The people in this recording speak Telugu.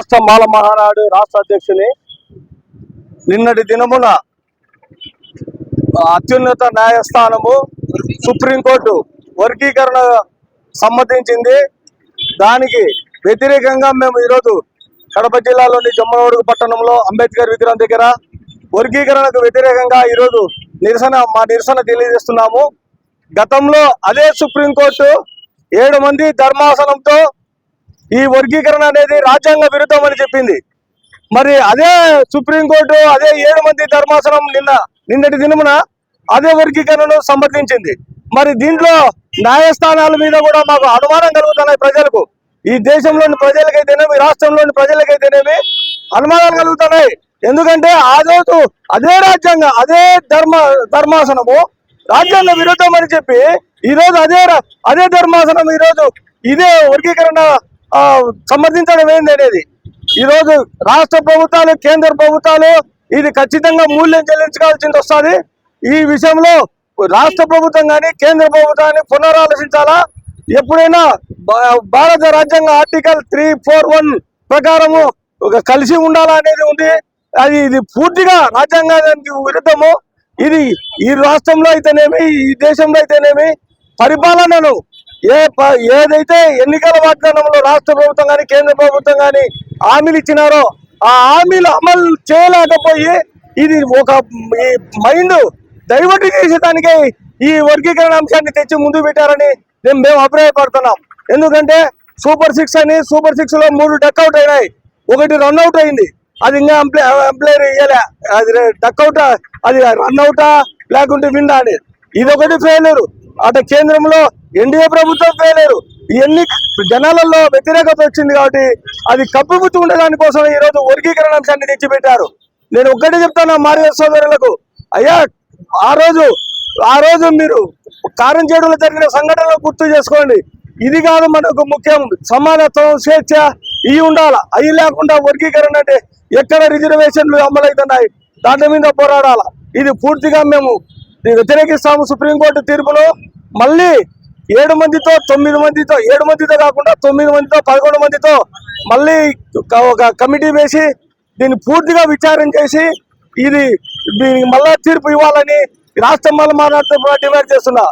రాష్ట్ర మాల మహానాడు రాష్ట్ర అధ్యక్షుని నిన్నటి దినమున అత్యున్నత న్యాయస్థానము సుప్రీంకోర్టు వర్గీకరణ సమ్మతించింది. దానికి వ్యతిరేకంగా మేము ఈరోజు కడప జిల్లాలోని జమ్మలమడుగు పట్టణంలో అంబేద్కర్ విగ్రహం దగ్గర వర్గీకరణకు వ్యతిరేకంగా ఈరోజు మా నిరసన తెలియజేస్తున్నాము. గతంలో అదే సుప్రీంకోర్టు 7 మంది ధర్మాసనంతో ఈ వర్గీకరణ అనేది రాజ్యాంగ విరుద్ధం అని చెప్పింది. మరి అదే సుప్రీంకోర్టు అదే 7 మంది ధర్మాసనం నిన్నటి దినమున అదే వర్గీకరణను సమర్థించింది. మరి దీంట్లో న్యాయస్థానాల మీద కూడా మాకు అనుమానం కలుగుతున్నాయి. ప్రజలకు, ఈ దేశంలోని ప్రజలకైతేనేమి, రాష్ట్రంలోని ప్రజలకైతేనేమి అనుమానాలు కలుగుతున్నాయి. ఎందుకంటే ఆ రోజు అదే రాజ్యాంగ అదే ధర్మాసనము రాజ్యాంగ విరుద్ధం అని చెప్పి ఈరోజు అదే ధర్మాసనం ఈరోజు ఇదే వర్గీకరణ సమర్థించడం ఏంది అనేది ఈరోజు రాష్ట్ర ప్రభుత్వాలు, కేంద్ర ప్రభుత్వాలు ఇది ఖచ్చితంగా మూల్యం చెల్లించాల్సింది వస్తుంది. ఈ విషయంలో రాష్ట్ర ప్రభుత్వం కానీ కేంద్ర ప్రభుత్వాన్ని పునరాలోచించాలా. ఎప్పుడైనా భారత రాజ్యాంగ ఆర్టికల్ 341 ప్రకారము కలిసి ఉండాలా అనేది ఉంది. ఇది పూర్తిగా రాజ్యాంగానికి విరుద్ధము. ఇది ఈ రాష్ట్రంలో అయితేనేమి, ఈ దేశంలో అయితేనేమి పరిపాలనను ఏదైతే ఎన్నికల వాగ్దానంలో రాష్ట్ర ప్రభుత్వం కానీ కేంద్ర ప్రభుత్వం కానీ హామీలు ఇచ్చినారో ఆ హామీలు అమలు చేయలేకపోయి ఇది ఒక మైండ్ డైవర్ట్ చేసేదానికే ఈ వర్గీకరణ అంశాన్ని తెచ్చి ముందు పెట్టారని మేము అభిప్రాయపడుతున్నాం. ఎందుకంటే సూపర్ 6 అని సూపర్ 6 లో 3 డక్అవుట్ అయినాయి, 1 రన్అట్ అయింది. అది ఇంకా ఎంప్లాయర్ ఇయ్యలే, అది డక్అవుట్, అది రన్అవుటా లేకుంటే విండా అని ఇదొకటి ఫెయిల్యూరు. అటు కేంద్రంలో ఎన్డీఏ ప్రభుత్వం ఫెయిల్యూరు. ఇవన్నీ జనాలలో వ్యతిరేకత వచ్చింది కాబట్టి అది కప్పిపుచ్చి ఉండేదానికోసం ఈరోజు వర్గీకరణ అంశాన్ని తెచ్చిపెట్టారు. నేను ఒక్కటే చెప్తాను మాదిగ సోదరులకు, అయ్యా ఆ రోజు మీరు కారంచేడులో జరిగిన సంఘటనలు గుర్తు చేసుకోండి. ఇది కాదు మనకు ముఖ్యం, సమానత్వం, స్వేచ్ఛ ఇవి ఉండాలి. అవి లేకుండా వర్గీకరణ అంటే ఎక్కడ రిజర్వేషన్లు అమలవుతున్నాయి, దాని మీద పోరాడాల. ఇది పూర్తిగా మేము వ్యతిరేకిస్తాము. సుప్రీంకోర్టు తీర్పులో మళ్ళీ 7 మందితో 9 మందితో 7 మందితో కాకుండా 9 మందితో 11 మందితో మళ్ళీ ఒక కమిటీ వేసి దీన్ని పూర్తిగా విచారణ చేసి దీనికి మళ్ళా తీర్పు ఇవ్వాలని రాష్ట్ర మాల మహానాడుతో డిమాండ్ చేస్తున్నా.